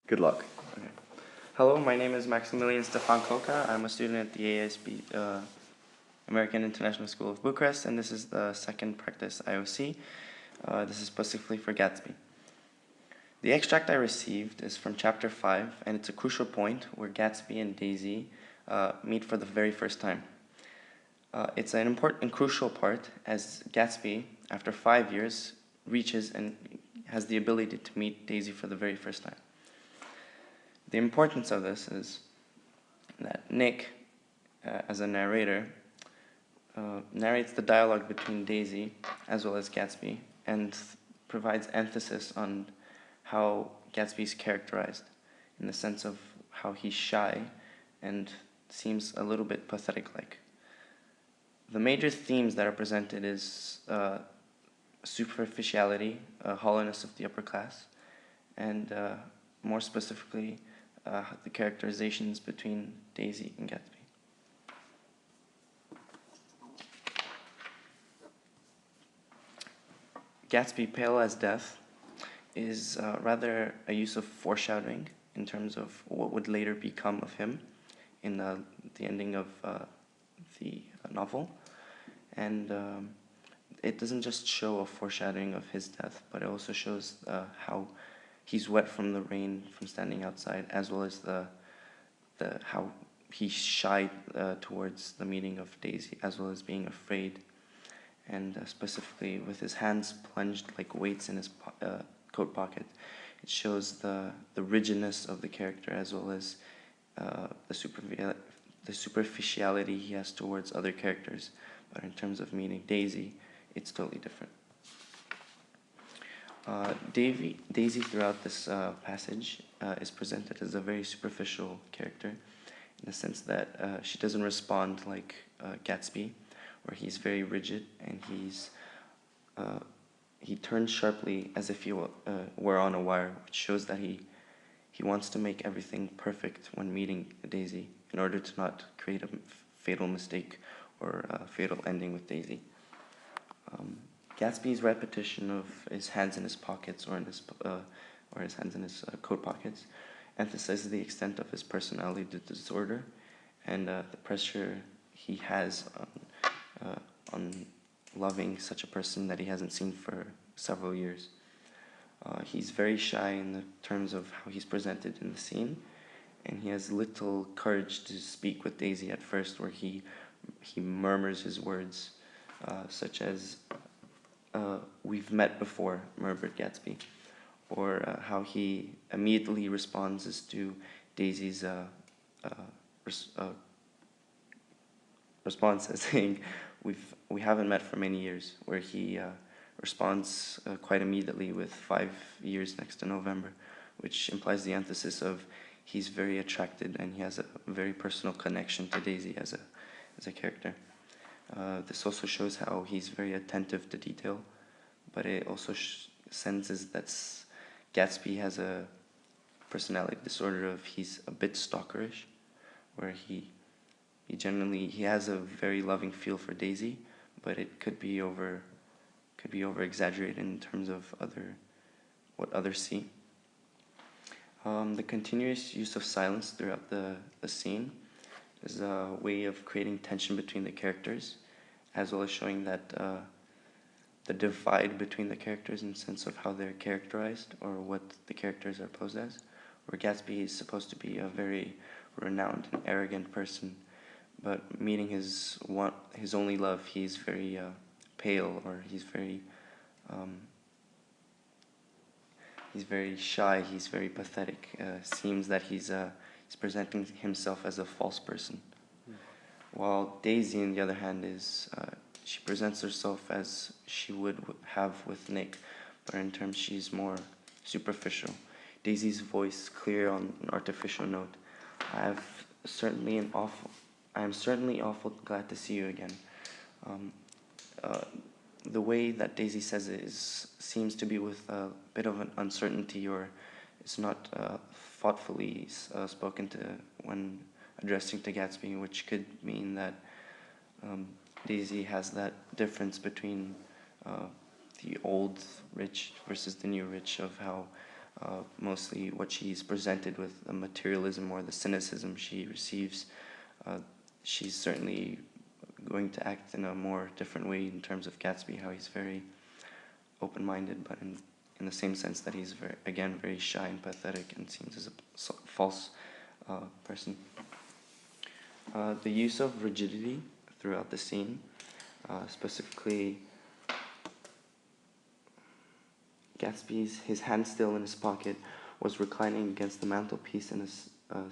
Good luck. Okay. Hello, my name is MAXI COCA. I'm a student at the ASB, American International School of Bucharest, and this is the second practice IOC. This is specifically for Gatsby. The extract I received is from chapter 5, and it's a crucial point where Gatsby and Daisy meet for the very first time. It's an important and crucial part as Gatsby, after 5 years, reaches and has the ability to meet Daisy for the very first time. The importance of this is that Nick, as a narrator, narrates the dialogue between Daisy as well as Gatsby and provides emphasis on how Gatsby is characterized in the sense of how he's shy and seems a little bit pathetic-like. The major themes that are presented is superficiality, hollowness of the upper class, and more specifically, the characterizations between Daisy and Gatsby. Gatsby, pale as death, is rather a use of foreshadowing in terms of what would later become of him in the ending of the novel. And it doesn't just show a foreshadowing of his death, but it also shows how he's wet from the rain from standing outside, as well as how he's shy towards the meeting of Daisy, as well as being afraid, and specifically with his hands plunged like weights in his coat pocket. It shows the rigidness of the character, as well as the superficiality he has towards other characters. But in terms of meeting Daisy, it's totally different. Daisy throughout this passage is presented as a very superficial character in the sense that she doesn't respond like Gatsby, where he's very rigid and he turns sharply as if he were on a wire, which shows that he wants to make everything perfect when meeting Daisy in order to not create a fatal mistake or a fatal ending with Daisy. Gatsby's repetition of his hands in his pockets or his hands in his coat pockets emphasizes the extent of his personality disorder and the pressure he has on loving such a person that he hasn't seen for several years. He's very shy in the terms of how he's presented in the scene, and he has little courage to speak with Daisy at first, where he murmurs his words, such as, "We've met before," murmured Gatsby, or how he immediately responds to Daisy's response as saying, "We haven't met for many years," where he responds quite immediately with 5 years next to November, which implies the emphasis of he's very attracted and he has a very personal connection to Daisy as a character. This also shows how he's very attentive to detail, but it also senses that Gatsby has a personality disorder of he's a bit stalkerish, where he has a very loving feel for Daisy, but it could be over exaggerated in terms of what others see. The continuous use of silence throughout the scene is a way of creating tension between the characters, as well as showing that the divide between the characters in the sense of how they're characterized or what the characters are posed as, where Gatsby is supposed to be a very renowned and arrogant person, but meeting his only love, he's very pale, or he's very shy, he's very pathetic. Seems that he's presenting himself as a false person. While Daisy, on the other hand, she presents herself as she would have with Nick, but in terms she's more superficial. Daisy's voice clear on an artificial note. I am certainly awful glad to see you again. The way that Daisy says it seems to be with a bit of an uncertainty, or it's not thoughtfully spoken to when addressing to Gatsby, which could mean that Daisy has that difference between the old rich versus the new rich, of how mostly what she's presented with, the materialism or the cynicism she receives. Uh, she's certainly going to act in a more different way in terms of Gatsby, how he's very open-minded, but in the same sense that he's very shy and pathetic and seems as a false person. The use of rigidity throughout the scene, specifically Gatsby's, his hand still in his pocket, was reclining against the mantelpiece in a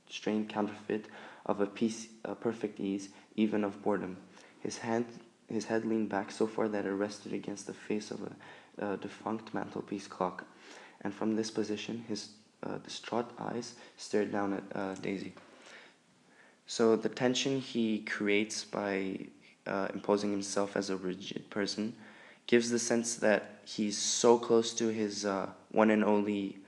strained counterfeit of a perfect ease, even of boredom. His head leaned back so far that it rested against the face of a defunct mantelpiece clock, and from this position his distraught eyes stared down at Daisy. So the tension he creates by imposing himself as a rigid person gives the sense that he's so close to his one and only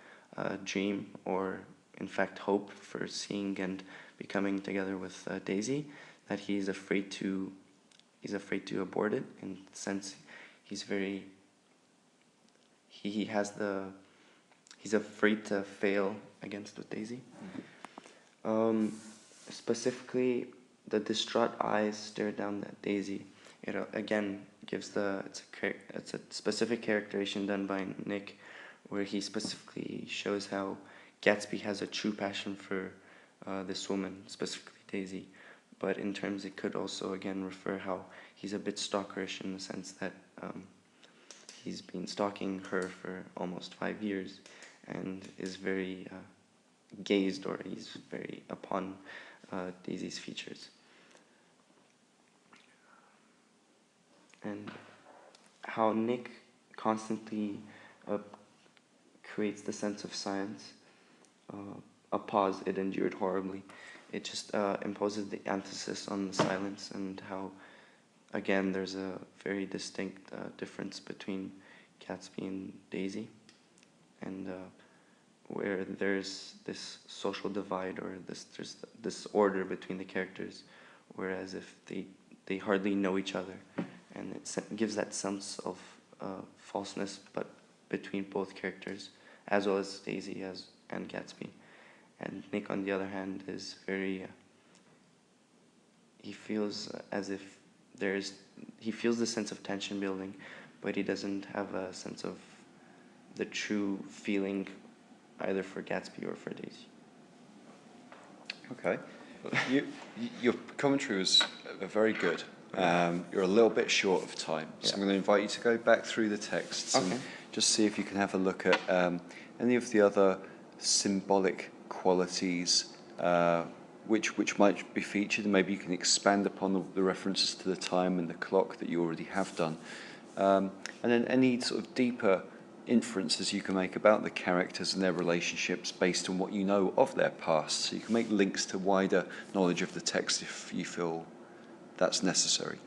dream, or in fact hope, for seeing and becoming together with Daisy, that he's afraid to abort it. In the sense, he's afraid to fail against with Daisy. Specifically, the distraught eyes stare down at Daisy. It again gives it's a specific characterization done by Nick, where he specifically shows how Gatsby has a true passion for this woman, specifically Daisy. But in terms, it could also again refer how he's a bit stalkerish, in the sense that he's been stalking her for almost 5 years, and is very gazed, or he's very upon Daisy's features. And how Nick constantly creates the sense of silence, a pause it endured horribly. It just imposes the emphasis on the silence, and how, again, there's a very distinct difference between Gatsby and Daisy, and where there's this social divide, or there's this order between the characters, whereas if they hardly know each other, and it gives that sense of falseness, but between both characters, as well as Daisy and Gatsby. And Nick, on the other hand, is very he feels as if he feels the sense of tension building, but he doesn't have a sense of the true feeling either for Gatsby or for Daisy. Okay. Your commentary was very good. You're a little bit short of time, so I'm going to invite you to go back through the texts and just see if you can have a look at any of the other symbolic qualities which might be featured, and maybe you can expand upon the references to the time and the clock that you already have done. And then any sort of deeper inferences you can make about the characters and their relationships based on what you know of their past. So you can make links to wider knowledge of the text if you feel that's necessary.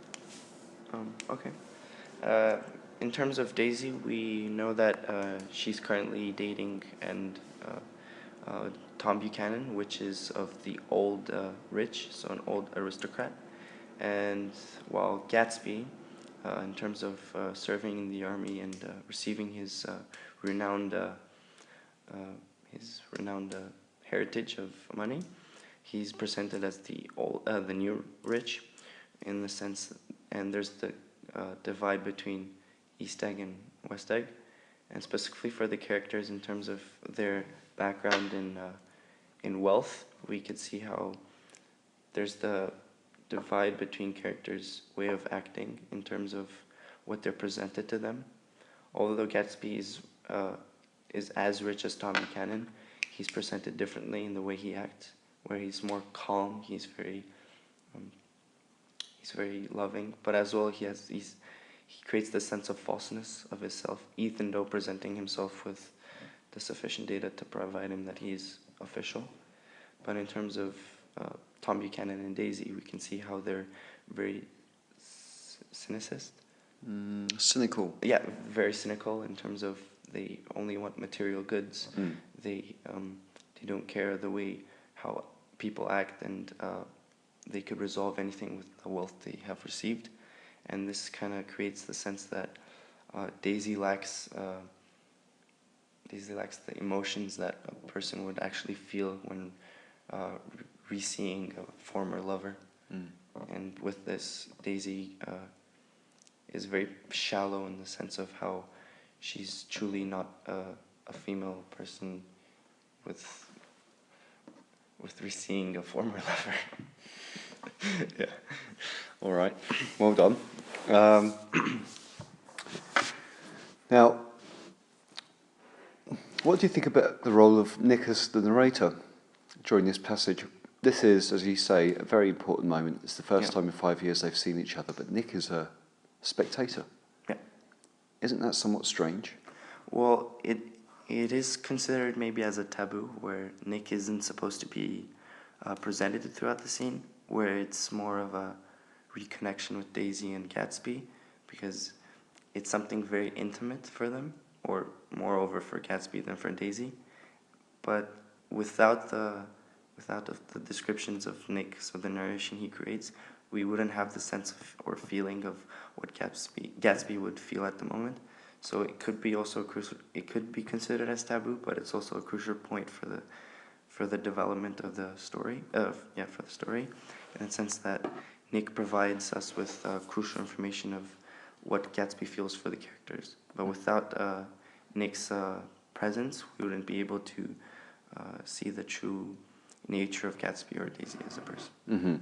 Okay. In terms of Daisy, we know that she's currently dating Tom Buchanan, which is of the old rich, so an old aristocrat. And while Gatsby, in terms of serving in the army and receiving his renowned heritage of money, he's presented as the new rich, in the sense, and there's the divide between East Egg and West Egg, and specifically for the characters in terms of their background in wealth, we could see how there's the divide between characters' way of acting in terms of what they're presented to them. Although Gatsby is as rich as Tom Buchanan, he's presented differently in the way he acts, where he's more calm, he's very loving, but as well he creates the sense of falseness of himself, even though presenting himself with the sufficient data to provide him that he's official. But in terms of Tom Buchanan and Daisy, we can see how they're very cynical. Yeah, very cynical in terms of they only want material goods. They don't care the way how people act, and they could resolve anything with the wealth they have received. And this kind of creates the sense that Daisy lacks Daisy lacks the emotions that a person would actually feel when re-seeing a former lover. And with this, Daisy is very shallow in the sense of how she's truly not a female person with re-seeing a former lover. Yeah. All right. Well done. Now, what do you think about the role of Nick as the narrator during this passage? This is, as you say, a very important moment. It's the first time in 5 years they've seen each other, but Nick is a spectator. Yeah. Isn't that somewhat strange? Well, it is considered maybe as a taboo, where Nick isn't supposed to be presented throughout the scene, where it's more of a reconnection with Daisy and Gatsby, because it's something very intimate for them, or moreover for Gatsby than for Daisy. But without the descriptions of Nick, so the narration he creates, we wouldn't have the sense of or feeling of what Gatsby would feel at the moment. So it could be also it could be considered as taboo, but it's also a crucial point for the development of the story. For the story, in the sense that Nick provides us with crucial information of what Gatsby feels for the characters. But without Nick's presence, we wouldn't be able to see the true nature of Gatsby or Daisy as a person. Mm-hmm.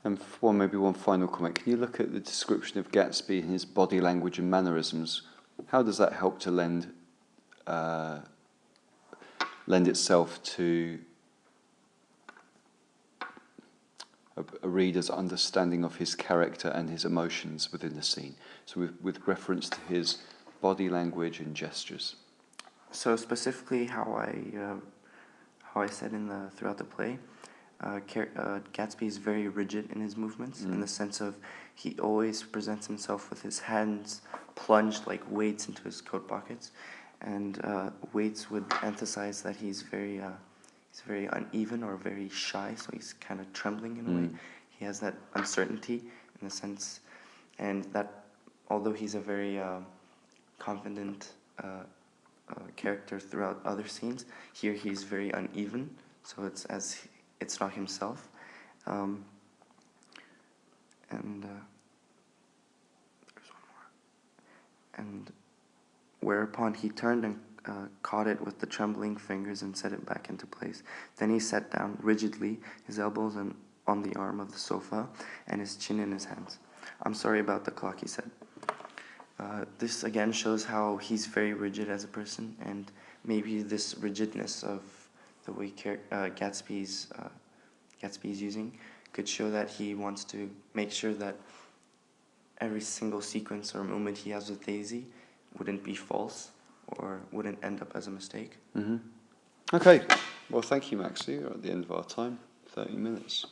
And maybe one final comment. Can you look at the description of Gatsby and his body language and mannerisms? How does that help to lend itself to a reader's understanding of his character and his emotions within the scene? So with reference to his body language and gestures. So specifically how I said throughout the play, Gatsby is very rigid in his movements, in the sense of he always presents himself with his hands plunged like weights into his coat pockets, and weights would emphasize that he's very uneven or very shy, so he's kind of trembling in a way. He has that uncertainty in the sense, and that although he's a very confident character throughout other scenes, here he's very uneven, so it's not himself. And there's one more. And whereupon he turned and caught it with the trembling fingers and set it back into place. Then he sat down rigidly, his elbows on the arm of the sofa and his chin in his hands. "I'm sorry about the clock," he said. This again shows how he's very rigid as a person, and maybe this rigidness of the way Gatsby's using could show that he wants to make sure that every single sequence or moment he has with Daisy wouldn't be false or wouldn't end up as a mistake. Mm-hmm. Okay, well thank you, Maxi. We're at the end of our time, 30 minutes.